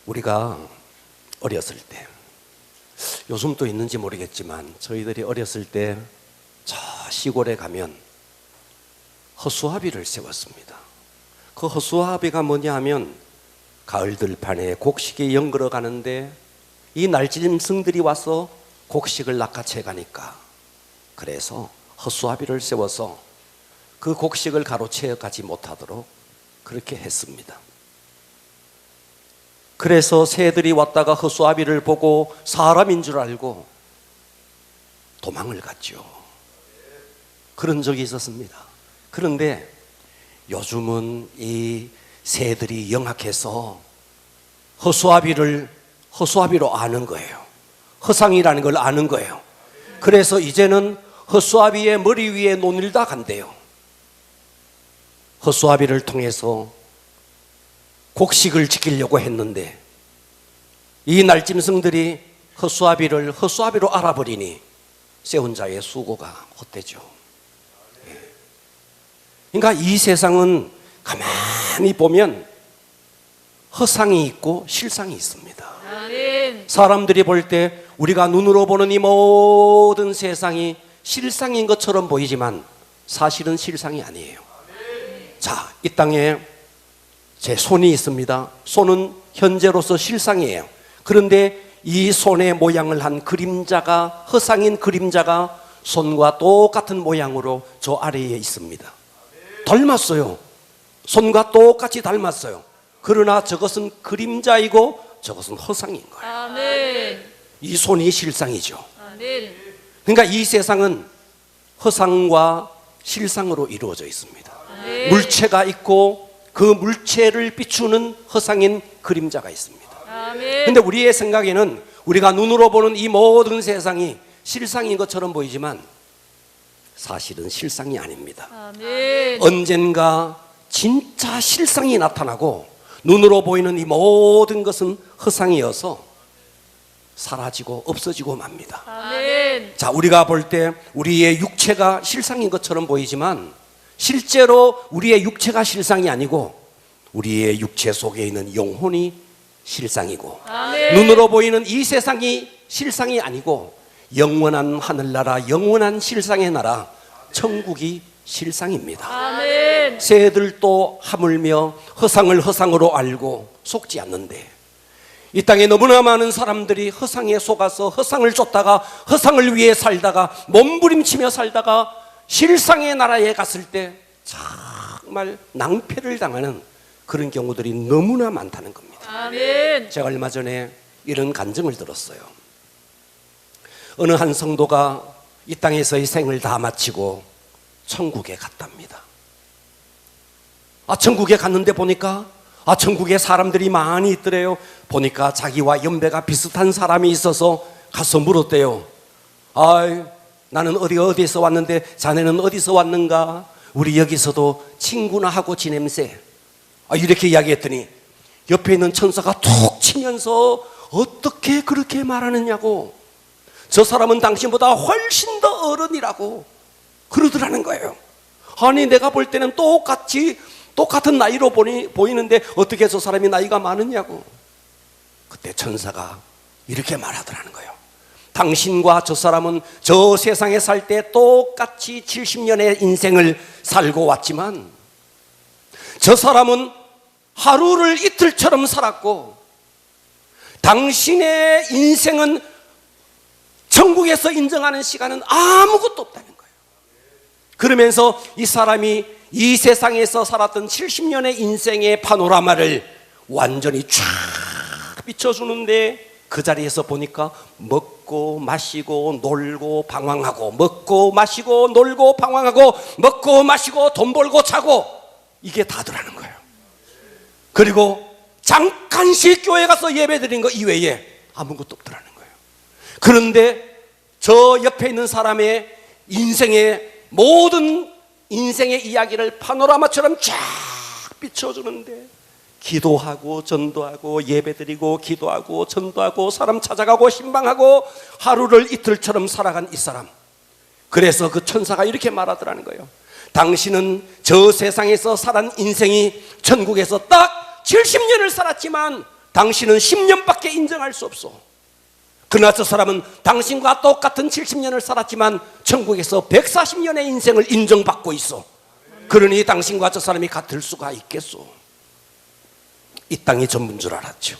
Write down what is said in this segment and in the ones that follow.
우리가 어렸을 때, 요즘 또 있는지 모르겠지만 저희들이 어렸을 때 저 시골에 가면 허수아비를 세웠습니다. 그 허수아비가 뭐냐 하면 가을 들판에 곡식이 연걸어 가는데 이 날짐승들이 와서 곡식을 낚아채 가니까, 그래서 허수아비를 세워서 그 곡식을 가로채어 가지 못하도록 그렇게 했습니다. 그래서 새들이 왔다가 허수아비를 보고 사람인 줄 알고 도망을 갔죠. 그런 적이 있었습니다. 그런데 요즘은 이 새들이 영악해서 허수아비로 아는 거예요. 허상이라는 걸 아는 거예요. 그래서 이제는 허수아비의 머리 위에 논일다 간대요. 허수아비를 통해서 곡식을 지키려고 했는데 이 날짐승들이 허수아비로 알아버리니 세운 자의 수고가 헛되죠. 그러니까 이 세상은 가만히 보면 허상이 있고 실상이 있습니다. 아멘. 사람들이 볼 때 우리가 눈으로 보는 이 모든 세상이 실상인 것처럼 보이지만 사실은 실상이 아니에요. 아멘. 자, 이 땅에 제 손이 있습니다. 손은 현재로서 실상이에요. 그런데 이 손의 모양을 한 그림자가, 허상인 그림자가 손과 똑같은 모양으로 저 아래에 있습니다. 닮았어요. 손과 똑같이 닮았어요. 그러나 저것은 그림자이고 저것은 허상인 거예요. 아멘. 이 손이 실상이죠. 아멘. 그러니까 이 세상은 허상과 실상으로 이루어져 있습니다. 아멘. 물체가 있고 그 물체를 비추는 허상인 그림자가 있습니다. 그런데 우리의 생각에는 우리가 눈으로 보는 이 모든 세상이 실상인 것처럼 보이지만 사실은 실상이 아닙니다. 아멘. 언젠가 진짜 실상이 나타나고 눈으로 보이는 이 모든 것은 허상이어서 사라지고 없어지고 맙니다. 아멘. 자, 우리가 볼 때 우리의 육체가 실상인 것처럼 보이지만 실제로 우리의 육체가 실상이 아니고 우리의 육체 속에 있는 영혼이 실상이고, 아멘. 눈으로 보이는 이 세상이 실상이 아니고 영원한 하늘나라, 영원한 실상의 나라, 천국이 실상입니다. 아멘. 새들도 하물며 허상을 허상으로 알고 속지 않는데 이 땅에 너무나 많은 사람들이 허상에 속아서 허상을 쫓다가 허상을 위해 살다가 몸부림치며 살다가 실상의 나라에 갔을 때 정말 낭패를 당하는 그런 경우들이 너무나 많다는 겁니다. 아멘. 제가 얼마 전에 이런 간증을 들었어요. 어느 한 성도가 이 땅에서의 생을 다 마치고 천국에 갔답니다. 천국에 갔는데 보니까 천국에 사람들이 많이 있더래요. 보니까 자기와 연배가 비슷한 사람이 있어서 가서 물었대요. 나는 어디에서 왔는데 자네는 어디서 왔는가? 우리 여기서도 친구나 하고 지냄새. 이렇게 이야기했더니 옆에 있는 천사가 툭 치면서 어떻게 그렇게 말하느냐고, 저 사람은 당신보다 훨씬 더 어른이라고 그러더라는 거예요. 아니, 내가 볼 때는 똑같은 나이로 보이는데 어떻게 저 사람이 나이가 많으냐고. 그때 천사가 이렇게 말하더라는 거예요. 당신과 저 사람은 저 세상에 살 때 똑같이 70년의 인생을 살고 왔지만 저 사람은 하루를 이틀처럼 살았고 당신의 인생은 천국에서 인정하는 시간은 아무것도 없다는 거예요. 그러면서 이 사람이 이 세상에서 살았던 70년의 인생의 파노라마를 완전히 쫙 비춰주는데 그 자리에서 보니까 먹고 마시고 놀고 방황하고 먹고 마시고 놀고 방황하고 먹고 마시고 돈 벌고 자고 이게 다더라는 거예요. 그리고 잠깐씩 교회 가서 예배 드린 거 이외에 아무것도 없더라는 거예요. 그런데 저 옆에 있는 사람의 모든 인생의 이야기를 파노라마처럼 쫙 비춰주는데 기도하고 전도하고 예배드리고 기도하고 전도하고 사람 찾아가고 신방하고 하루를 이틀처럼 살아간 이 사람, 그래서 그 천사가 이렇게 말하더라는 거예요. 당신은 저 세상에서 살은 인생이 천국에서 딱 70년을 살았지만 당신은 10년밖에 인정할 수 없어. 그러나 저 사람은 당신과 똑같은 70년을 살았지만 천국에서 140년의 인생을 인정받고 있어. 그러니 당신과 저 사람이 같을 수가 있겠소. 이 땅이 전부인 줄 알았죠.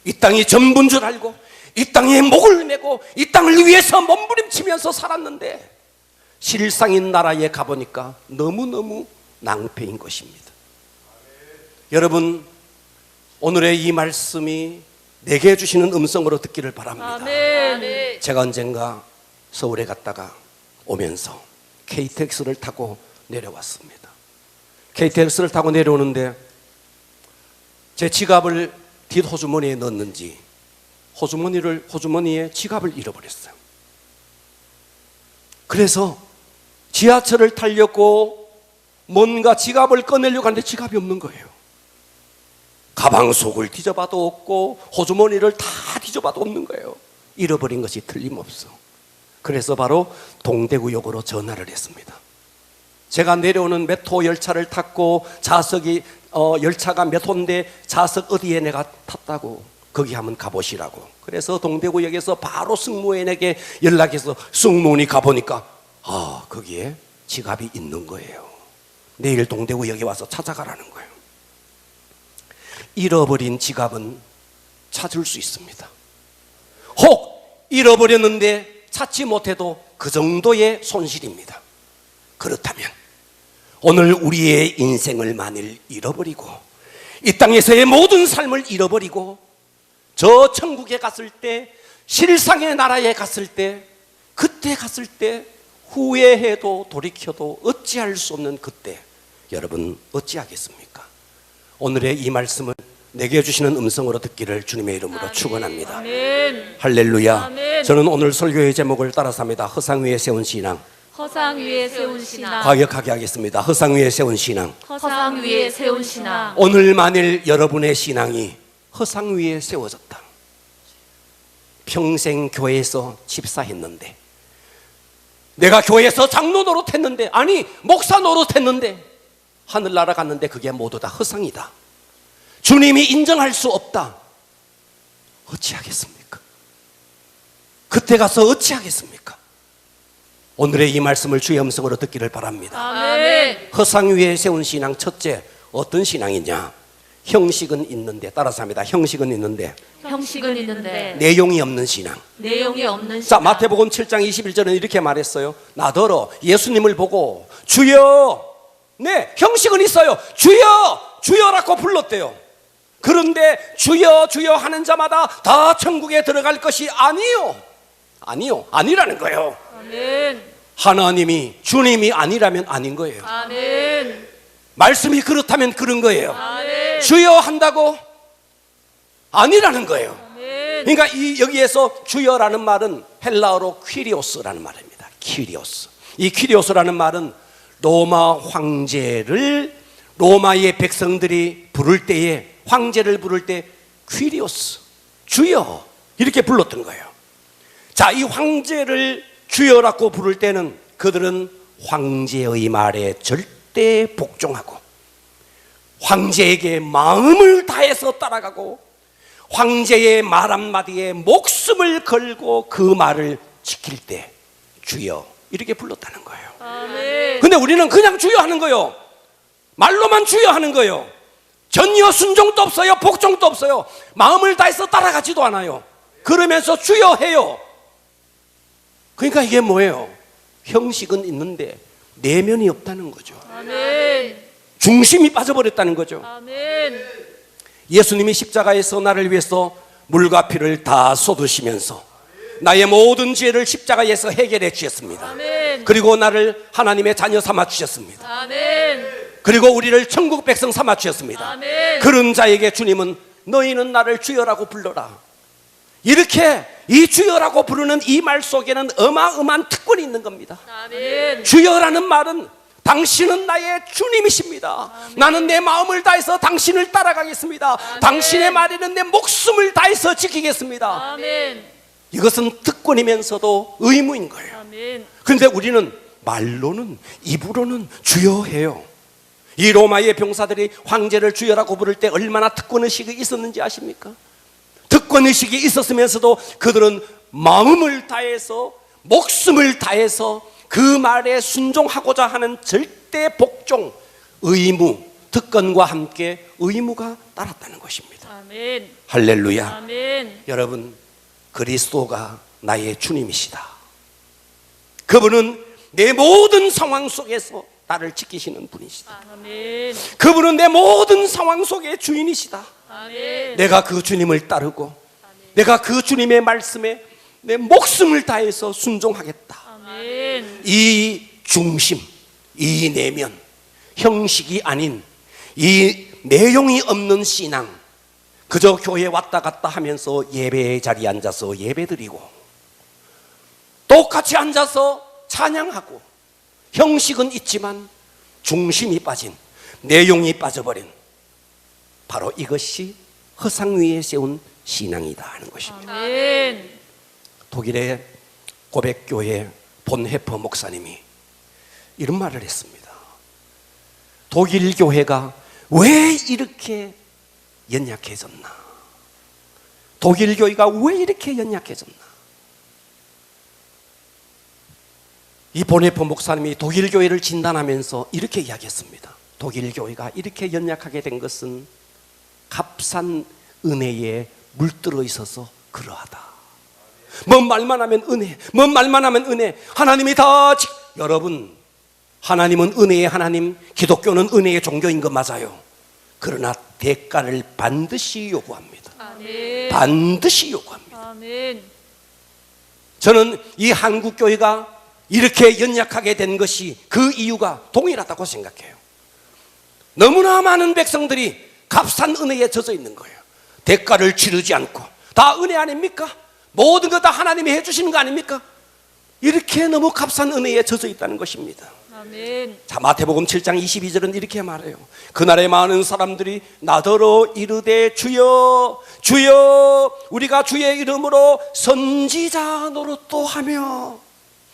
이 땅이 전부인 줄 알고 이 땅에 목을 메고 이 땅을 위해서 몸부림치면서 살았는데 실상인 나라에 가보니까 너무너무 낭패인 것입니다. 여러분, 오늘의 이 말씀이 내게 주시는 음성으로 듣기를 바랍니다. 아멘. 제가 언젠가 서울에 갔다가 오면서 KTX를 타고 내려왔습니다. KTX를 타고 내려오는데 제 지갑을 뒷호주머니에 넣었는지 호주머니에 지갑을 잃어버렸어요. 그래서 지하철을 타려고 뭔가 지갑을 꺼내려고 하는데 지갑이 없는 거예요. 가방 속을 뒤져봐도 없고 호주머니를 다 뒤져봐도 없는 거예요. 잃어버린 것이 틀림없어. 그래서 바로 동대구역으로 전화를 했습니다. 제가 내려오는 몇 호 열차를 탔고 좌석이 열차가 몇 호인데 좌석 어디에 내가 탔다고 거기 한번 가보시라고. 그래서 동대구역에서 바로 승무원에게 연락해서 승무원이 가보니까 거기에 지갑이 있는 거예요. 내일 동대구역에 와서 찾아가라는 거예요. 잃어버린 지갑은 찾을 수 있습니다. 혹 잃어버렸는데 찾지 못해도 그 정도의 손실입니다. 그렇다면 오늘 우리의 인생을 만일 잃어버리고 이 땅에서의 모든 삶을 잃어버리고 저 천국에 갔을 때, 실상의 나라에 갔을 때, 그때 갔을 때 후회해도 돌이켜도 어찌할 수 없는 그때, 여러분 어찌하겠습니까? 오늘의 이 말씀을 내게 주시는 음성으로 듣기를 주님의 이름으로 아멘. 축원합니다. 아멘. 할렐루야. 아멘. 저는 오늘 설교의 제목을 따라서 합니다. 허상 위에 세운 신앙. 허상 위에 세운 신앙. 과격하게 하겠습니다. 허상 위에 세운 신앙. 허상 위에 세운 신앙. 오늘 만일 여러분의 신앙이 허상 위에 세워졌다. 평생 교회에서 집사했는데, 내가 교회에서 장로 노릇했는데, 아니 목사 노릇했는데, 하늘나라 갔는데 그게 모두 다 허상이다. 주님이 인정할 수 없다. 어찌하겠습니까? 그때 가서 어찌하겠습니까? 오늘의 이 말씀을 주의 음성으로 듣기를 바랍니다. 아멘. 허상 위에 세운 신앙, 첫째, 어떤 신앙이냐? 형식은 있는데, 따라서 합니다. 형식은 있는데 형식은 있는데 내용이 없는 신앙. 내용이 없는 자, 신앙. 마태복음 7장 21절은 이렇게 말했어요. 나더러 예수님을 보고 주여, 네, 형식은 있어요. 주여, 주여라고 불렀대요. 그런데 주여, 주여 하는 자마다 다 천국에 들어갈 것이 아니요. 아니라는 거예요. 아멘. 하나님이, 주님이 아니라면 아닌 거예요. 아멘. 말씀이 그렇다면 그런 거예요. 아멘. 주여 한다고 아니라는 거예요. 아멘. 그러니까 여기에서 주여라는 말은 헬라어로 퀴리오스라는 말입니다. 퀴리오스. 이 퀴리오스라는 말은 로마 황제를, 로마의 백성들이 부를 때에, 황제를 부를 때 퀴리오스, 주여 이렇게 불렀던 거예요. 자, 이 황제를 주여라고 부를 때는 그들은 황제의 말에 절대 복종하고 황제에게 마음을 다해서 따라가고 황제의 말 한마디에 목숨을 걸고 그 말을 지킬 때 주여 이렇게 불렀다는 거예요. 아멘. 근데 우리는 그냥 주여 하는 거예요. 말로만 주여 하는 거예요. 전혀 순종도 없어요. 복종도 없어요. 마음을 다해서 따라가지도 않아요. 그러면서 주여 해요. 그러니까 이게 뭐예요? 형식은 있는데 내면이 없다는 거죠. 아멘. 중심이 빠져버렸다는 거죠. 아멘. 예수님이 십자가에서 나를 위해서 물과 피를 다 쏟으시면서 나의 모든 죄를 십자가에서 해결해 주셨습니다. 아멘. 그리고 나를 하나님의 자녀 삼아 주셨습니다. 아멘. 그리고 우리를 천국 백성 삼아 주셨습니다. 아멘. 그런 자에게 주님은 너희는 나를 주여라고 불러라. 이렇게 이 주여라고 부르는 이 말 속에는 어마어마한 특권이 있는 겁니다. 아멘. 주여라는 말은 당신은 나의 주님이십니다. 나는 내 마음을 다해서 당신을 따라가겠습니다. 당신의 말에는 내 목숨을 다해서 지키겠습니다. 아멘. 이것은 특권이면서도 의무인 거예요. 아멘. 그런데 우리는 말로는, 입으로는 주여 해요. 이 로마의 병사들이 황제를 주여라고 부를 때 얼마나 특권의식이 있었는지 아십니까? 특권의식이 있었으면서도 그들은 마음을 다해서 목숨을 다해서 그 말에 순종하고자 하는 절대 복종, 의무, 특권과 함께 의무가 따랐다는 것입니다. 아멘. 할렐루야. 아멘. 여러분, 그리스도가 나의 주님이시다. 그분은 내 모든 상황 속에서 나를 지키시는 분이시다. 아멘. 그분은 내 모든 상황 속의 주인이시다. 아멘. 내가 그 주님을 따르고 내가 그 주님의 말씀에 내 목숨을 다해서 순종하겠다. 아멘. 이 중심, 이 내면, 형식이 아닌 이 내용이 없는 신앙, 그저 교회 왔다 갔다 하면서 예배의 자리에 앉아서 예배드리고 똑같이 앉아서 찬양하고 형식은 있지만 중심이 빠진, 내용이 빠져버린, 바로 이것이 허상 위에 세운 신앙이다 하는 것입니다. 아멘. 독일의 고백교회 본헤퍼 목사님이 이런 말을 했습니다. 독일 교회가 왜 이렇게 연약해졌나? 독일 교회가 왜 이렇게 연약해졌나? 이 본헤퍼 목사님이 독일 교회를 진단하면서 이렇게 이야기했습니다. 독일 교회가 이렇게 연약하게 된 것은 값싼 은혜에 물들어 있어서 그러하다. 뭔 말만 하면 은혜, 뭔 말만 하면 은혜. 하나님이 다 여러분, 하나님은 은혜의 하나님, 기독교는 은혜의 종교인 거 맞아요. 그러나 대가를 반드시 요구합니다. 아멘. 반드시 요구합니다. 아멘. 저는 이 한국 교회가 이렇게 연약하게 된 것이 그 이유가 동일하다고 생각해요. 너무나 많은 백성들이 값싼 은혜에 젖어 있는 거예요. 대가를 치르지 않고 다 은혜 아닙니까? 모든 것 다 하나님이 해주시는 거 아닙니까? 이렇게 너무 값싼 은혜에 젖어 있다는 것입니다. 아멘. 자, 마태복음 7장 22절은 이렇게 말해요. 그날에 많은 사람들이 나더러 이르되 주여 주여 우리가 주의 이름으로 선지자 노릇도 하며,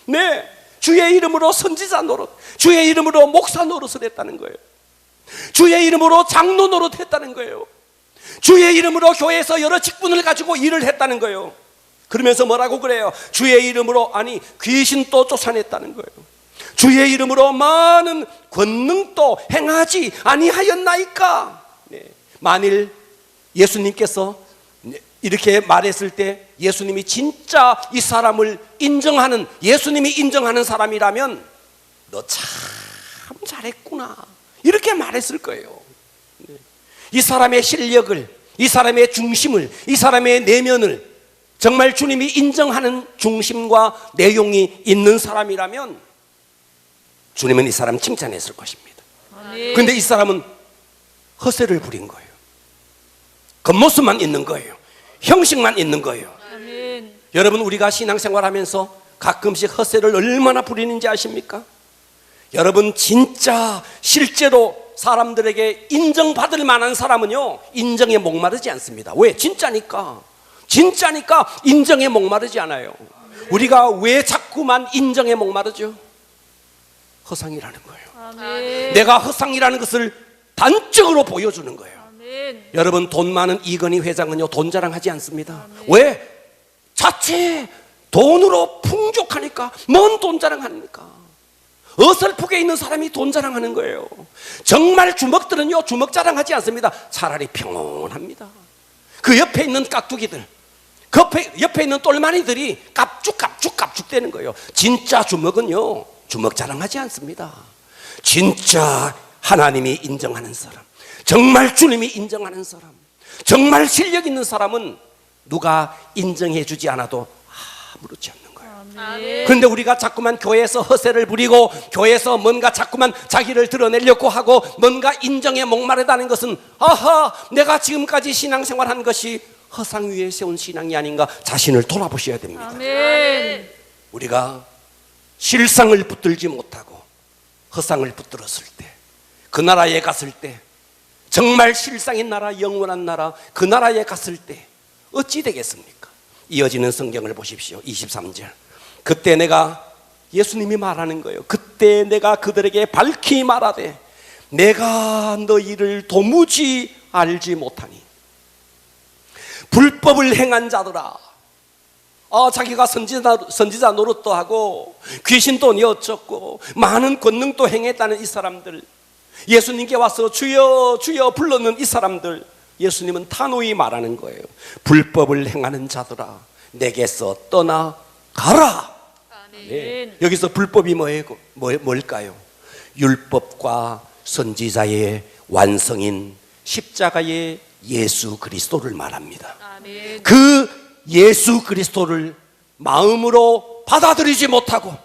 네, 주의 이름으로 선지자 노릇, 주의 이름으로 목사 노릇을 했다는 거예요. 주의 이름으로 장로 노릇 했다는 거예요. 주의 이름으로 교회에서 여러 직분을 가지고 일을 했다는 거예요. 그러면서 뭐라고 그래요? 주의 이름으로, 아니 귀신도 쫓아냈다는 거예요. 주의 이름으로 많은 권능도 행하지 아니하였나이까? 네. 만일 예수님께서 이렇게 말했을 때 예수님이 진짜 이 사람을 인정하는, 예수님이 인정하는 사람이라면 너 참 잘했구나 이렇게 말했을 거예요. 네. 이 사람의 실력을, 이 사람의 중심을, 이 사람의 내면을 정말 주님이 인정하는 중심과 내용이 있는 사람이라면 주님은 이 사람 칭찬했을 것입니다. 아멘. 그런데 이 사람은 허세를 부린 거예요. 겉모습만 있는 거예요. 형식만 있는 거예요. 아멘. 여러분, 우리가 신앙생활하면서 가끔씩 허세를 얼마나 부리는지 아십니까? 여러분, 진짜 실제로 사람들에게 인정받을 만한 사람은요, 인정에 목마르지 않습니다. 왜? 진짜니까. 진짜니까 인정에 목마르지 않아요. 우리가 왜 자꾸만 인정에 목마르죠? 허상이라는 거예요. 아멘. 내가 허상이라는 것을 단적으로 보여주는 거예요. 아멘. 여러분, 돈 많은 이건희 회장은요, 돈 자랑하지 않습니다. 왜? 자체 돈으로 풍족하니까 뭔 돈 자랑합니까? 어설프게 있는 사람이 돈 자랑하는 거예요. 정말 주먹들은요, 주먹 자랑하지 않습니다. 차라리 평온합니다. 그 옆에 있는 깍두기들, 옆에 있는 똘마니들이 깝죽 대는 거예요. 진짜 주먹은요, 주먹 자랑하지 않습니다. 진짜 하나님이 인정하는 사람, 정말 주님이 인정하는 사람, 정말 실력 있는 사람은 누가 인정해 주지 않아도 아무렇지 않는 거예요. 아멘. 그런데 우리가 자꾸만 교회에서 허세를 부리고 교회에서 뭔가 자꾸만 자기를 드러내려고 하고 뭔가 인정에 목마르다는 것은, 아하, 내가 지금까지 신앙생활한 것이 허상 위에 세운 신앙이 아닌가 자신을 돌아보셔야 됩니다. 아멘. 우리가 실상을 붙들지 못하고 허상을 붙들었을 때, 그 나라에 갔을 때, 정말 실상인 나라, 영원한 나라, 그 나라에 갔을 때 어찌 되겠습니까? 이어지는 성경을 보십시오. 23절. 그때 내가, 예수님이 말하는 거예요. 그때 내가 그들에게 밝히 말하되 내가 너희를 도무지 알지 못하니 불법을 행한 자들아. 자기가 선지자 노릇도 하고 귀신도 뉘어쳤고 많은 권능도 행했다는 이 사람들, 예수님께 와서 주여 주여 불렀는 이 사람들, 예수님은 단호히 말하는 거예요. 불법을 행하는 자들아, 내게서 떠나가라. 네. 여기서 불법이 뭘까요? 율법과 선지자의 완성인 십자가의 예수 그리스도를 말합니다. 아멘. 그 예수 그리스도를 마음으로 받아들이지 못하고,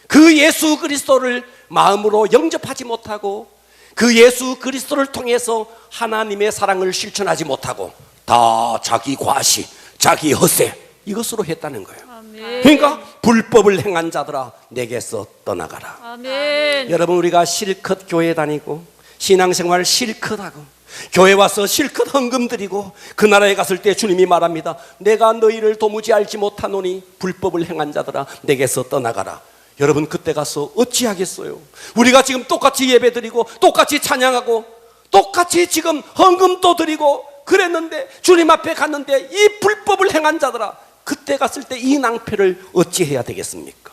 그 예수 그리스도를 마음으로 영접하지 못하고, 그 예수 그리스도를 통해서 하나님의 사랑을 실천하지 못하고 다 자기 과시, 자기 허세, 이것으로 했다는 거예요. 아멘. 그러니까 불법을 행한 자들아, 내게서 떠나가라. 아멘. 여러분, 우리가 실컷 교회 다니고 신앙생활 실컷 하고 교회 와서 실컷 헌금 드리고 그 나라에 갔을 때 주님이 말합니다. 내가 너희를 도무지 알지 못하노니 불법을 행한 자들아, 내게서 떠나가라. 여러분, 그때 가서 어찌하겠어요? 우리가 지금 똑같이 예배 드리고 똑같이 찬양하고 똑같이 지금 헌금도 드리고 그랬는데, 주님 앞에 갔는데 이 불법을 행한 자들아, 그때 갔을 때 이 낭패를 어찌해야 되겠습니까?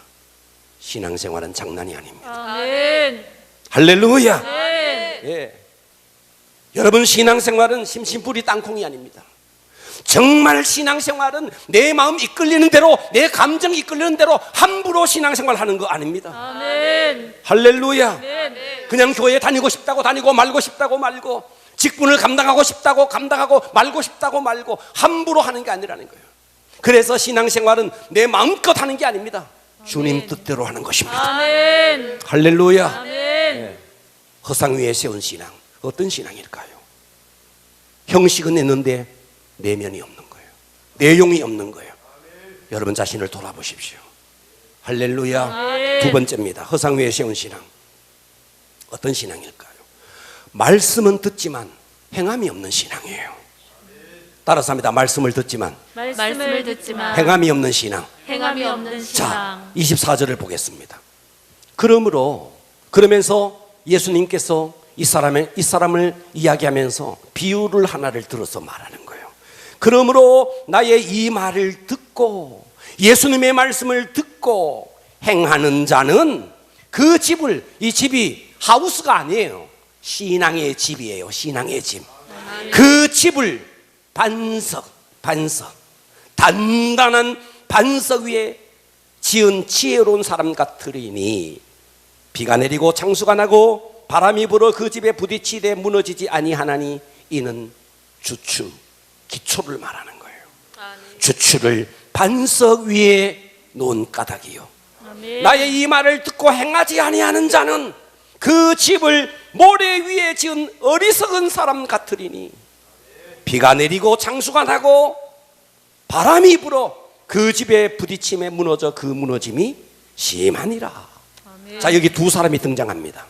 신앙생활은 장난이 아닙니다. 아멘. 할렐루야. 아멘. 예. 여러분, 신앙생활은 심심풀이 땅콩이 아닙니다. 정말 신앙생활은 내 마음 이끌리는 대로, 내 감정 이끌리는 대로 함부로 신앙생활 하는 거 아닙니다. 아멘. 할렐루야. 아멘. 그냥 교회 다니고 싶다고 다니고 말고 싶다고 말고, 직분을 감당하고 싶다고 감당하고 말고 싶다고 말고 함부로 하는 게 아니라는 거예요. 그래서 신앙생활은 내 마음껏 하는 게 아닙니다. 주님 뜻대로 하는 것입니다. 아멘. 할렐루야. 아멘. 허상 위에 세운 신앙, 어떤 신앙일까요? 형식은 있는데 내면이 없는 거예요. 내용이 없는 거예요. 여러분 자신을 돌아보십시오. 할렐루야. 아멘. 두 번째입니다. 허상 위에 세운 신앙, 어떤 신앙일까요? 말씀은 듣지만 행함이 없는 신앙이에요. 따라서 합니다. 말씀을 듣지만 말씀을 듣지만 행함이 없는 신앙. 행함이 없는 자, 신앙. 24절을 보겠습니다. 그러면서 예수님께서 이 사람을 이야기하면서 비유를 하나를 들어서 말하는 거예요. 그러므로 나의 이 말을 듣고 예수님의 말씀을 듣고 행하는 자는 그 집을, 이 집이 하우스가 아니에요. 신앙의 집이에요. 신앙의 집. 그 집을 반석, 단단한 반석 위에 지은 지혜로운 사람 같으리니 비가 내리고 창수가 나고 바람이 불어 그 집에 부딪히되 무너지지 아니하나니 이는 주추, 기초를 말하는 거예요. 주추를 반석 위에 놓은 까닭이요. 아멘. 나의 이 말을 듣고 행하지 아니하는 자는 그 집을 모래 위에 지은 어리석은 사람 같으리니 비가 내리고 창수가 나고 바람이 불어 그 집에 부딪힘에 무너져 그 무너짐이 심하니라. 아멘. 자, 여기 두 사람이 등장합니다.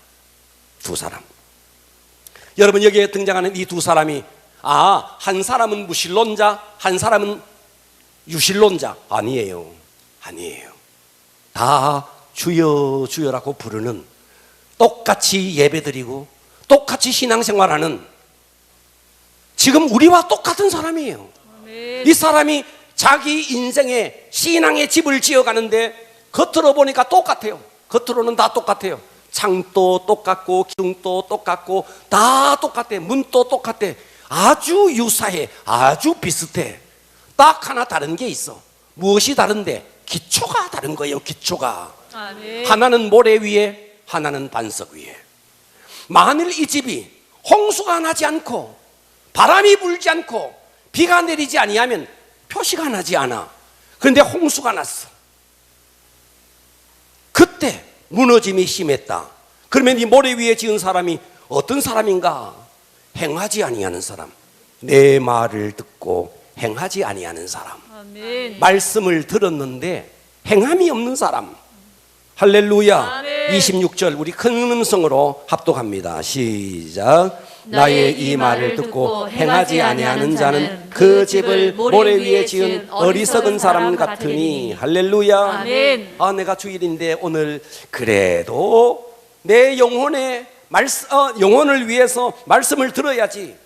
두 사람. 여러분, 여기에 등장하는 이 두 사람이, 한 사람은 무신론자, 한 사람은 유신론자. 아니에요. 다 주여 주여라고 부르는, 똑같이 예배드리고 똑같이 신앙생활하는, 지금 우리와 똑같은 사람이에요. 아멘. 이 사람이 자기 인생에 신앙의 집을 지어가는데 겉으로 보니까 똑같아요. 겉으로는 다 똑같아요. 창도 똑같고 기둥도 똑같고 다 똑같아. 문도 똑같아. 아주 유사해. 아주 비슷해. 딱 하나 다른 게 있어. 무엇이 다른데? 기초가 다른 거예요. 기초가. 아멘. 하나는 모래 위에, 하나는 반석 위에. 만일 이 집이 홍수가 나지 않고 바람이 불지 않고 비가 내리지 아니하면 표시가 나지 않아. 그런데 홍수가 났어. 그때 무너짐이 심했다. 그러면 이 모래 위에 지은 사람이 어떤 사람인가? 행하지 아니하는 사람. 내 말을 듣고 행하지 아니하는 사람. 아멘. 말씀을 들었는데 행함이 없는 사람. 할렐루야. 아멘. 26절 우리 큰 음성으로 합독합니다. 시작. 나의 이 말을 듣고 행하지 아니하는 자는 그 집을 모래 위에 지은 어리석은 사람 같으니. 할렐루야. 아멘. 내가 주일인데 오늘 그래도 내 영혼에 영혼을 위해서 말씀을 들어야지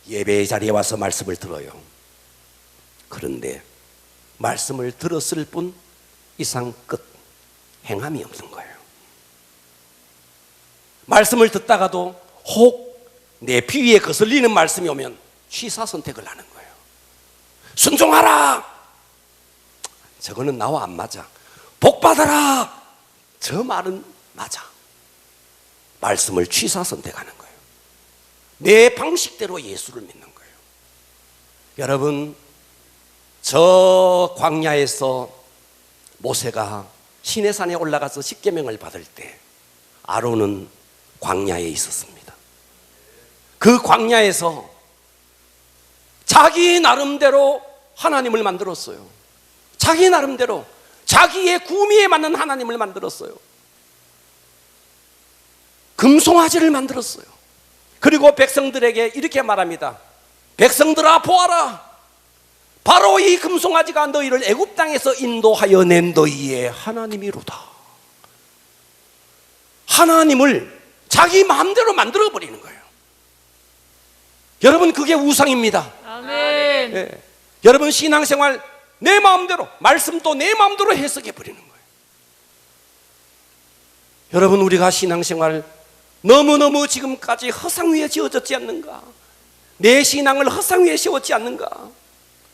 예배의 자리에 와서 말씀을 들어요. 그런데 말씀을 들었을 뿐 이상 끝, 행함이 없는 거예요. 말씀을 듣다가도 혹 내 비위에 거슬리는 말씀이 오면 취사 선택을 하는 거예요. 순종하라! 저거는 나와 안 맞아. 복 받아라! 저 말은 맞아. 말씀을 취사 선택하는 거예요. 내 방식대로 예수를 믿는 거예요. 여러분, 저 광야에서 모세가 시내산에 올라가서 십계명을 받을 때 아론은 광야에 있었습니다. 그 광야에서 자기 나름대로 하나님을 만들었어요. 자기 나름대로 자기의 구미에 맞는 하나님을 만들었어요. 금송아지를 만들었어요. 그리고 백성들에게 이렇게 말합니다. 백성들아 보아라. 바로 이 금송아지가 너희를 애굽 땅에서 인도하여 낸 너희의 하나님이로다. 하나님을 자기 마음대로 만들어 버리는 거예요. 여러분, 그게 우상입니다. 아멘. 예. 여러분, 신앙생활 내 마음대로, 말씀도 내 마음대로 해석해 버리는 거예요. 여러분, 우리가 신앙생활 너무너무 지금까지 허상 위에 지어졌지 않는가? 내 신앙을 허상 위에 세웠지 않는가?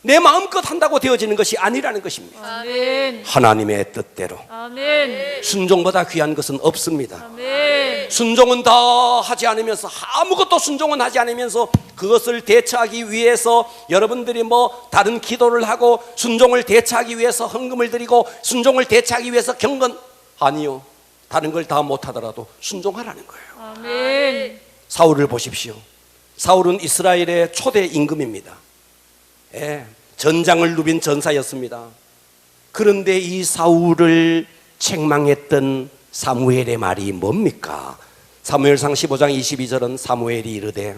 내 마음껏 한다고 되어지는 것이 아니라는 것입니다. 아멘. 하나님의 뜻대로 아멘. 순종보다 귀한 것은 없습니다. 아멘. 순종은 다 하지 않으면서, 아무것도 순종은 하지 않으면서 그것을 대처하기 위해서 여러분들이 뭐 다른 기도를 하고 순종을 대처하기 위해서 헌금을 드리고 순종을 대처하기 위해서 경건, 아니요, 다른 걸 다 못하더라도 순종하라는 거예요. 아멘. 사울을 보십시오. 사울은 이스라엘의 초대 임금입니다. 예, 전장을 누빈 전사였습니다. 그런데 이 사울을 책망했던 사무엘의 말이 뭡니까? 사무엘상 15장 22절은 사무엘이 이르되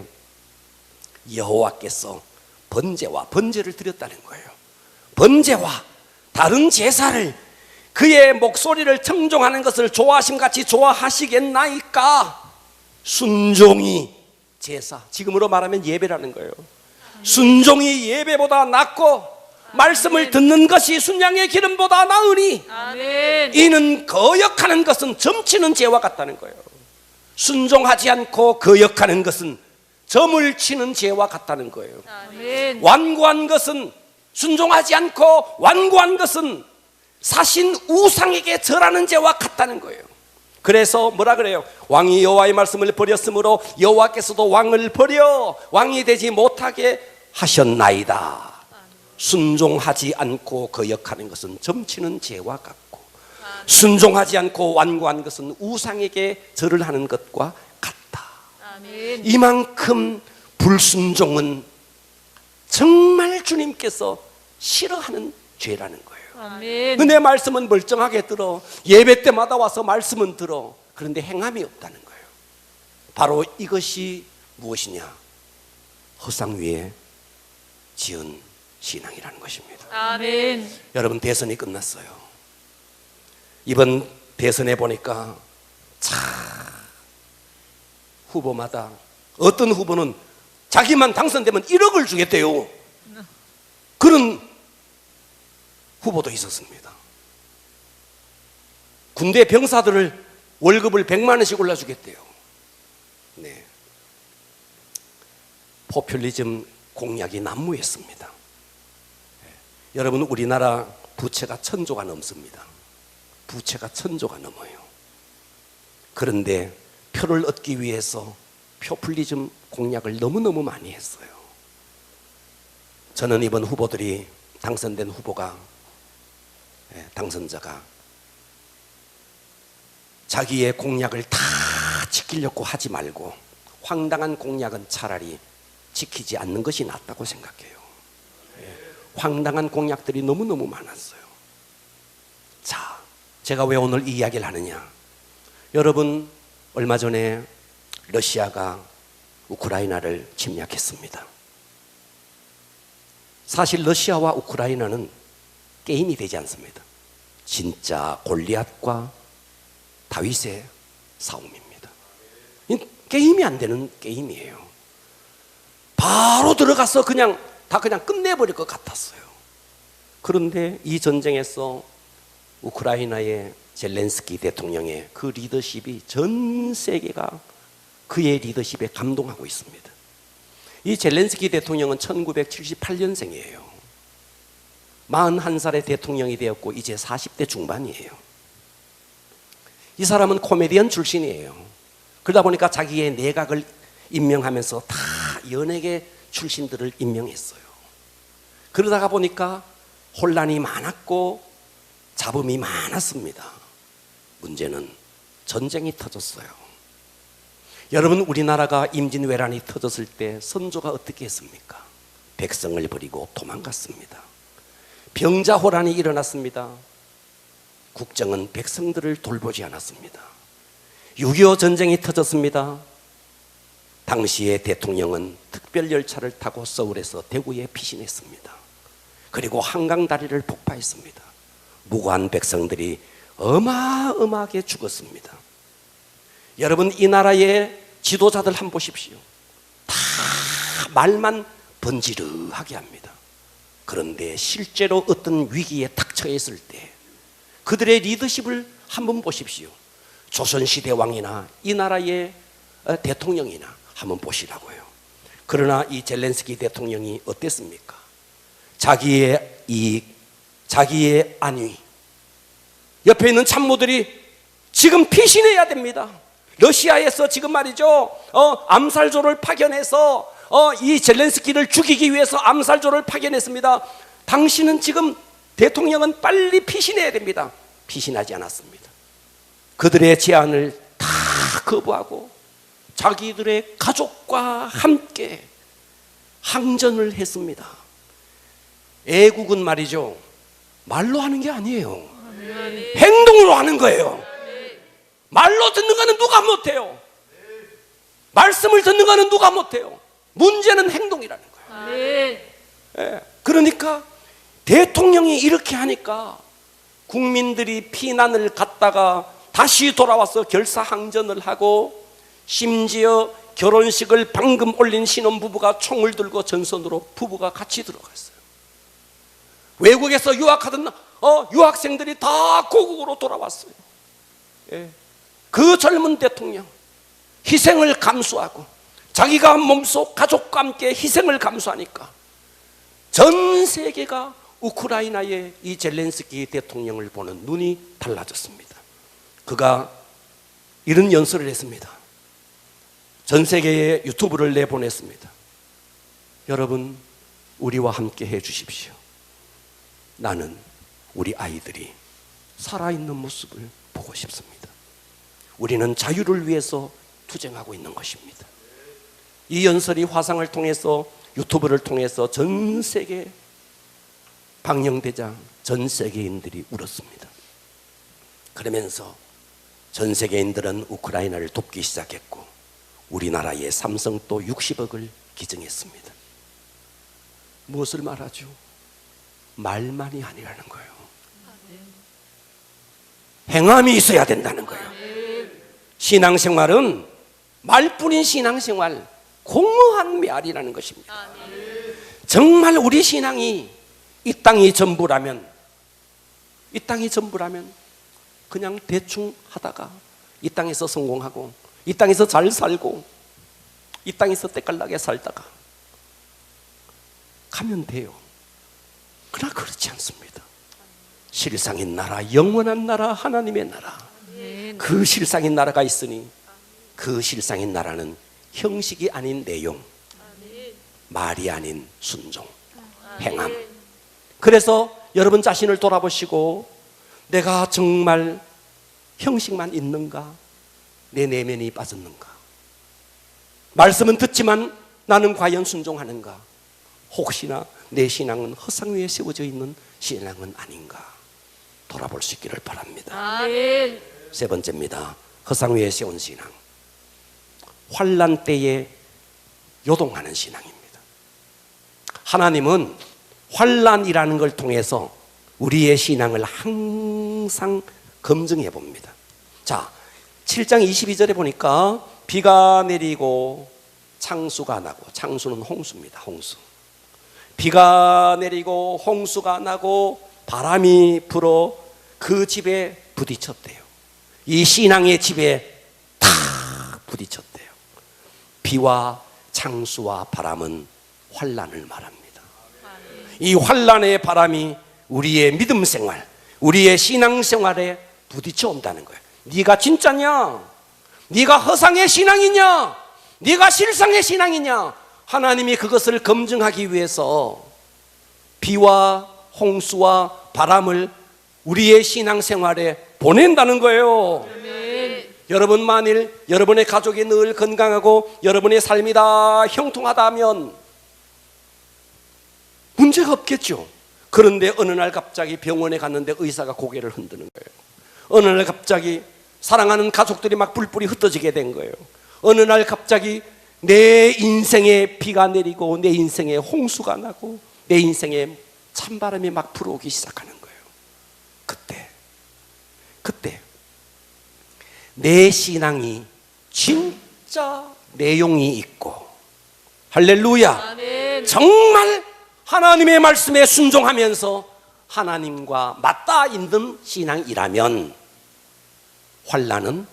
여호와께서 번제를 드렸다는 거예요. 번제와 다른 제사를, 그의 목소리를 청종하는 것을 좋아하심같이 좋아하시겠나이까? 순종이 제사, 지금으로 말하면 예배라는 거예요. 순종이 예배보다 낫고 말씀을 듣는 것이 순양의 기름보다 나으니 아멘. 이는 거역하는 것은 점치는 죄와 같다는 거예요. 순종하지 않고 거역하는 것은 점을 치는 죄와 같다는 거예요. 아멘. 완고한 것은, 순종하지 않고 완고한 것은 사신 우상에게 절하는 죄와 같다는 거예요. 그래서 뭐라 그래요? 왕이 여호와의 말씀을 버렸으므로 여호와께서도 왕을 버려 왕이 되지 못하게 하셨나이다. 순종하지 않고 거역하는 것은 점치는 죄와 같고 순종하지 않고 완고한 것은 우상에게 절을 하는 것과 같다. 아멘. 이만큼 불순종은 정말 주님께서 싫어하는 죄라는 거예요. 아멘. 내 말씀은 멀쩡하게 들어, 예배 때마다 와서 말씀은 들어, 그런데 행함이 없다는 거예요. 바로 이것이 무엇이냐? 허상 위에 지은 신앙이라는 것입니다. 아멘. 여러분, 대선이 끝났어요. 이번 대선에 보니까 참 후보마다 어떤 후보는 자기만 당선되면 1억을 주겠대요. 그런 후보도 있었습니다. 군대 병사들을 월급을 100만 원씩 올려주겠대요. 네. 포퓰리즘 공약이 난무했습니다. 네. 여러분, 우리나라 부채가 1000조가 넘습니다. 부채가 1000조가 넘어요. 그런데 표를 얻기 위해서 포퓰리즘 공약을 너무너무 많이 했어요. 저는 이번 후보들이 당선된 후보가, 당선자가 자기의 공약을 다 지키려고 하지 말고 황당한 공약은 차라리 지키지 않는 것이 낫다고 생각해요. 황당한 공약들이 너무너무 많았어요. 자, 제가 왜 오늘 이 이야기를 하느냐? 여러분, 얼마 전에 러시아가 우크라이나를 침략했습니다. 사실 러시아와 우크라이나는 게임이 되지 않습니다. 진짜 골리앗과 다윗의 싸움입니다. 게임이 안 되는 게임이에요. 바로 들어가서 그냥 끝내버릴 것 같았어요. 그런데 이 전쟁에서 우크라이나의 젤렌스키 대통령의 그 리더십이 전 세계가 그의 리더십에 감동하고 있습니다. 이 젤렌스키 대통령은 1978년생이에요. 41살의 대통령이 되었고 이제 40대 중반이에요. 이 사람은 코미디언 출신이에요. 그러다 보니까 자기의 내각을 임명하면서 다 연예계 출신들을 임명했어요. 그러다가 보니까 혼란이 많았고 잡음이 많았습니다. 문제는 전쟁이 터졌어요. 여러분, 우리나라가 임진왜란이 터졌을 때 선조가 어떻게 했습니까? 백성을 버리고 도망갔습니다. 병자호란이 일어났습니다. 국정은 백성들을 돌보지 않았습니다. 6.25 전쟁이 터졌습니다. 당시의 대통령은 특별열차를 타고 서울에서 대구에 피신했습니다. 그리고 한강다리를 폭파했습니다. 무고한 백성들이 어마어마하게 죽었습니다. 여러분, 이 나라의 지도자들 한번 보십시오. 다 말만 번지르하게 합니다. 그런데 실제로 어떤 위기에 탁 처했을 때 그들의 리더십을 한번 보십시오. 조선시대 왕이나 이 나라의 대통령이나 한번 보시라고요. 그러나 이 젤렌스키 대통령이 어땠습니까? 자기의 이익, 자기의 안위, 옆에 있는 참모들이 지금 피신해야 됩니다. 러시아에서 지금 말이죠, 암살조를 파견해서 이 젤렌스키를 죽이기 위해서 암살조를 파견했습니다. 당신은 지금 대통령은 빨리 피신해야 됩니다. 피신하지 않았습니다. 그들의 제안을 다 거부하고 자기들의 가족과 함께 항전을 했습니다. 애국은 말이죠, 말로 하는 게 아니에요. 행동으로 하는 거예요. 말로 듣는 거는 누가 못해요. 말씀을 듣는 거는 누가 못해요. 문제는 행동이라는 거예요. 그러니까 대통령이 이렇게 하니까 국민들이 피난을 갔다가 다시 돌아와서 결사항전을 하고, 심지어 결혼식을 방금 올린 신혼부부가 총을 들고 전선으로 부부가 같이 들어갔어요. 외국에서 유학하던 유학생들이 다 고국으로 돌아왔어요. 그 젊은 대통령 희생을 감수하고 자기가 몸속 가족과 함께 희생을 감수하니까 전 세계가 우크라이나의 이 젤렌스키 대통령을 보는 눈이 달라졌습니다. 그가 이런 연설을 했습니다. 전 세계에 유튜브를 내보냈습니다. 여러분, 우리와 함께 해 주십시오. 나는 우리 아이들이 살아있는 모습을 보고 싶습니다. 우리는 자유를 위해서 투쟁하고 있는 것입니다. 이 연설이 화상을 통해서, 유튜브를 통해서 전 세계 방영되자 전 세계인들이 울었습니다. 그러면서 전 세계인들은 우크라이나를 돕기 시작했고, 우리나라의 삼성도 60억을 기증했습니다. 무엇을 말하죠? 말만이 아니라는 거예요. 행함이 있어야 된다는 거예요. 신앙생활은 말뿐인 신앙생활, 공허한 메아리라는 것입니다. 정말 우리 신앙이 이 땅이 전부라면 그냥 대충 하다가 이 땅에서 성공하고 이 땅에서 잘 살고 이 땅에서 때깔나게 살다가 가면 돼요. 그러나 그렇지 않습니다. 실상인 나라, 영원한 나라, 하나님의 나라, 그 실상인 나라가 있으니 그 실상인 나라는 형식이 아닌 내용, 말이 아닌 순종, 행함. 그래서 여러분 자신을 돌아보시고, 내가 정말 형식만 있는가? 내 내면이 빠졌는가? 말씀은 듣지만 나는 과연 순종하는가? 혹시나 내 신앙은 허상 위에 세워져 있는 신앙은 아닌가? 돌아볼 수 있기를 바랍니다. 세 번째입니다. 허상 위에 세운 신앙. 환난 때에 요동하는 신앙입니다. 하나님은 환난이라는 걸 통해서 우리의 신앙을 항상 검증해 봅니다. 자, 7장 22절에 보니까 비가 내리고 창수가 나고, 창수는 홍수입니다. 홍수. 비가 내리고 홍수가 나고 바람이 불어 그 집에 부딪혔대요. 이 신앙의 집에 탁 부딪혔대요. 비와 창수와 바람은 환난을 말합니다. 이 환난의 바람이 우리의 믿음 생활, 우리의 신앙 생활에 부딪혀 온다는 거예요. 네가 진짜냐? 네가 허상의 신앙이냐? 네가 실상의 신앙이냐? 하나님이 그것을 검증하기 위해서 비와 홍수와 바람을 우리의 신앙 생활에 보낸다는 거예요. 여러분, 만일 여러분의 가족이 늘 건강하고 여러분의 삶이 다 형통하다면 문제가 없겠죠. 그런데 어느 날 갑자기 병원에 갔는데 의사가 고개를 흔드는 거예요. 어느 날 갑자기 사랑하는 가족들이 막 뿔뿔이 흩어지게 된 거예요. 어느 날 갑자기 내 인생에 비가 내리고 내 인생에 홍수가 나고 내 인생에 찬바람이 막 불어오기 시작하는 거예요. 그때 내 신앙이 진짜 내용이 있고, 할렐루야, 아멘. 정말 하나님의 말씀에 순종하면서 하나님과 맞닿아 있는 신앙이라면 환난은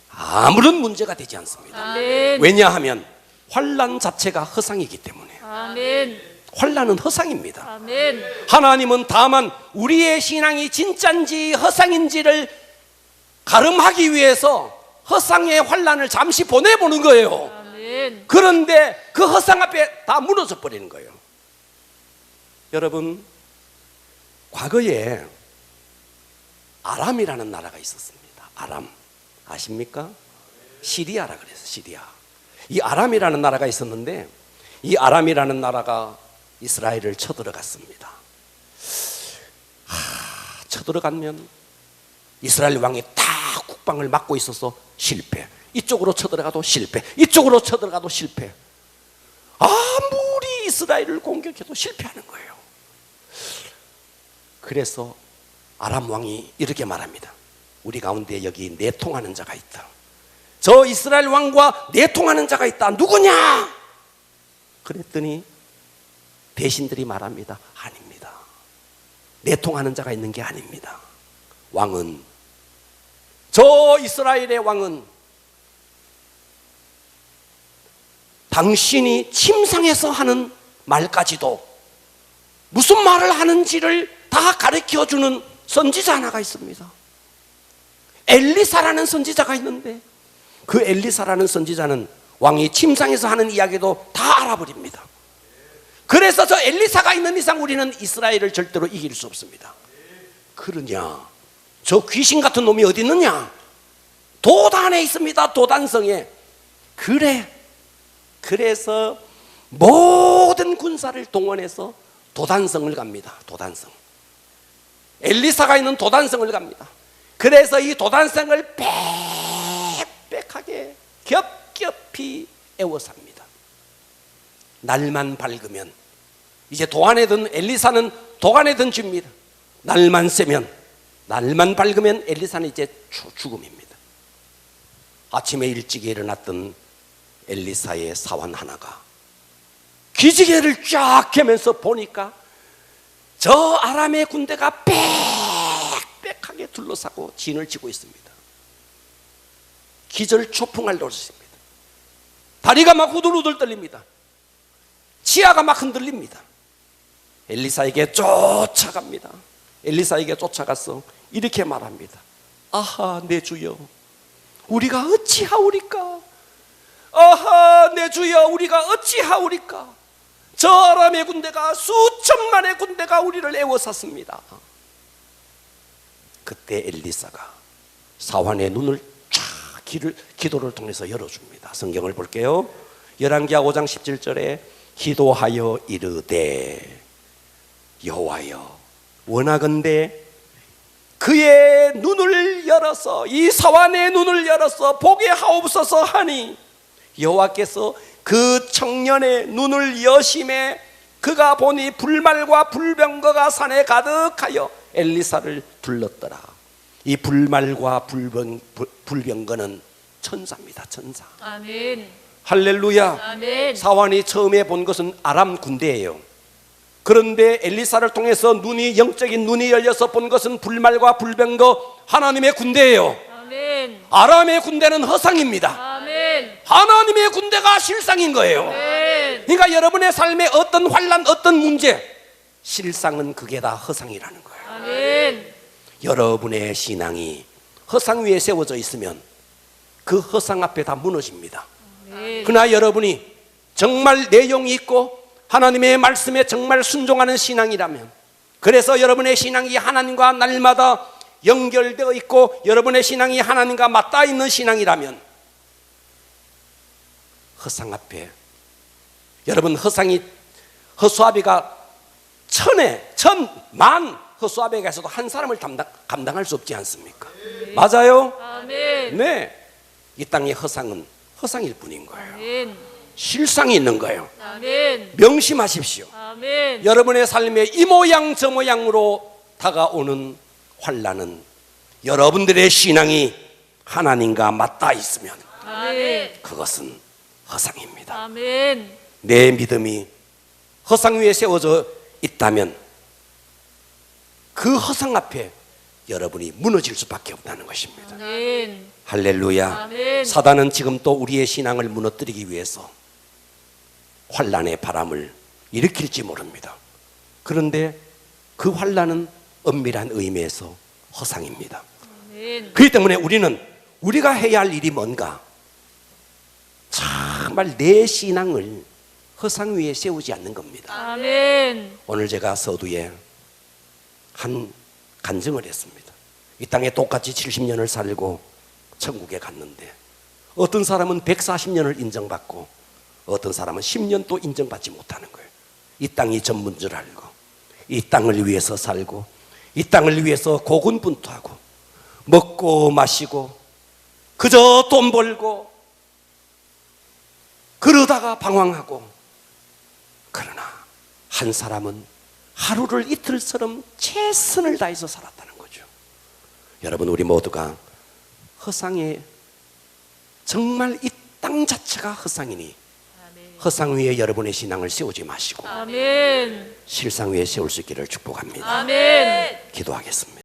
아무런 문제가 되지 않습니다. 아멘. 왜냐하면 환난 자체가 허상이기 때문에. 아멘. 환난은 허상입니다. 아멘. 하나님은 다만 우리의 신앙이 진짜인지 허상인지를 가름하기 위해서 허상의 환난을 잠시 보내보는 거예요. 아멘. 그런데 그 허상 앞에 다 무너져 버리는 거예요. 여러분, 과거에 아람이라는 나라가 있었습니다. 아람 아십니까? 시리아라 그래서 시리아. 이 아람이라는 나라가 있었는데 이 아람이라는 나라가 이스라엘을 쳐들어갔습니다. 쳐들어가면 이스라엘 왕이 다 국방을 막고 있어서 실패. 이쪽으로 쳐들어가도 실패. 이쪽으로 쳐들어가도 실패. 아무리 이스라엘을 공격해도 실패하는 거예요. 그래서 아람 왕이 이렇게 말합니다. 우리 가운데 여기 내통하는 자가 있다. 저 이스라엘 왕과 내통하는 자가 있다. 누구냐? 그랬더니 대신들이 말합니다. 아닙니다. 내통하는 자가 있는 게 아닙니다. 왕은, 저 이스라엘의 왕은 당신이 침상에서 하는 말까지도 무슨 말을 하는지를 다 가르쳐주는 선지자 하나가 있습니다. 엘리사라는 선지자가 있는데 그 엘리사라는 선지자는 왕이 침상에서 하는 이야기도 다 알아버립니다. 그래서 저 엘리사가 있는 이상 우리는 이스라엘을 절대로 이길 수 없습니다. 그러냐? 저 귀신 같은 놈이 어디 있느냐? 도단에 있습니다. 도단성에. 그래서 모든 군사를 동원해서 도단성을 갑니다. 도단성. 엘리사가 있는 도단성을 갑니다. 그래서 이 도단성을 빽빽하게 겹겹이 에워쌉니다. 날만 밝으면, 이제 도안에 든 엘리사는 도안에 든 줍니다. 날만 새면, 날만 밝으면 엘리사는 이제 죽음입니다. 아침에 일찍 일어났던 엘리사의 사환 하나가 기지개를 쫙 켜면서 보니까 저 아람의 군대가 빽빽하게 둘러싸고 진을 치고 있습니다. 기절초풍할 노릇입니다. 다리가 막 후들후들 떨립니다. 치아가 막 흔들립니다. 엘리사에게 쫓아갑니다. 엘리사에게 쫓아가서 이렇게 말합니다. 아하, 내 주여, 우리가 어찌하오리까? 아하, 내 주여, 우리가 어찌하오리까? 저 아람의 군대가, 수천만의 군대가 우리를 에워쌌습니다. 그때 엘리사가 사환의 눈을 쫙 기도를 통해서 열어줍니다. 성경을 볼게요. 열왕기하 5장 17절에 기도하여 이르되 여호와여, 원하건대 그의 눈을 열어서, 이 사환의 눈을 열어서 보게 하옵소서 하니 여호와께서 그 청년의 눈을 여심해 그가 보니 불말과 불병거가 산에 가득하여 엘리사를 둘렀더라. 이 불말과 불병거는 천사입니다. 천사. 아멘. 할렐루야. 아멘. 사환이 처음에 본 것은 아람 군대예요. 그런데 엘리사를 통해서 영적인 눈이 열려서 본 것은 불말과 불병거 하나님의 군대예요. 아멘. 아람의 군대는 허상입니다. 아멘. 하나님의 군대가 실상인 거예요. 아멘. 그러니까 여러분의 삶에 어떤 환난, 어떤 문제, 실상은 그게 다 허상이라는 거예요. 아멘. 여러분의 신앙이 허상 위에 세워져 있으면 그 허상 앞에 다 무너집니다. 아멘. 그러나 여러분이 정말 내용이 있고 하나님의 말씀에 정말 순종하는 신앙이라면, 그래서 여러분의 신앙이 하나님과 날마다 연결되어 있고 여러분의 신앙이 하나님과 맞닿아 있는 신앙이라면, 허상 앞에, 여러분 허수아비가 천만 허수아비가 가서도 한 사람을 감당할 수 없지 않습니까? 맞아요? 아멘. 네. 이 땅의 허상은 허상일 뿐인 거예요. 아멘. 실상이 있는 거예요. 아멘. 명심하십시오. 아멘. 여러분의 삶에 이 모양 저 모양으로 다가오는 환난은 여러분들의 신앙이 하나님과 맞닿아 있으면 아멘. 그것은 허상입니다. 아멘. 내 믿음이 허상 위에 세워져 있다면 그 허상 앞에 여러분이 무너질 수밖에 없다는 것입니다. 아멘. 할렐루야. 아멘. 사단은 지금 또 우리의 신앙을 무너뜨리기 위해서 환난의 바람을 일으킬지 모릅니다. 그런데 그 환난은 엄밀한 의미에서 허상입니다. 아멘. 그렇기 때문에 우리가 해야 할 일이 뭔가, 정말 내 신앙을 허상 위에 세우지 않는 겁니다. 아멘. 오늘 제가 서두에 한 간증을 했습니다. 이 땅에 똑같이 70년을 살고 천국에 갔는데 어떤 사람은 140년을 인정받고 어떤 사람은 10년도 인정받지 못하는 거예요. 이 땅이 전부인 줄 알고 이 땅을 위해서 살고 이 땅을 위해서 고군분투하고 먹고 마시고 그저 돈 벌고 그러다가 방황하고, 그러나 한 사람은 하루를 이틀처럼 최선을 다해서 살았다는 거죠. 여러분, 우리 모두가 허상에, 정말 이 땅 자체가 허상이니 아멘. 허상 위에 여러분의 신앙을 세우지 마시고 아멘. 실상 위에 세울 수 있기를 축복합니다. 아멘. 기도하겠습니다.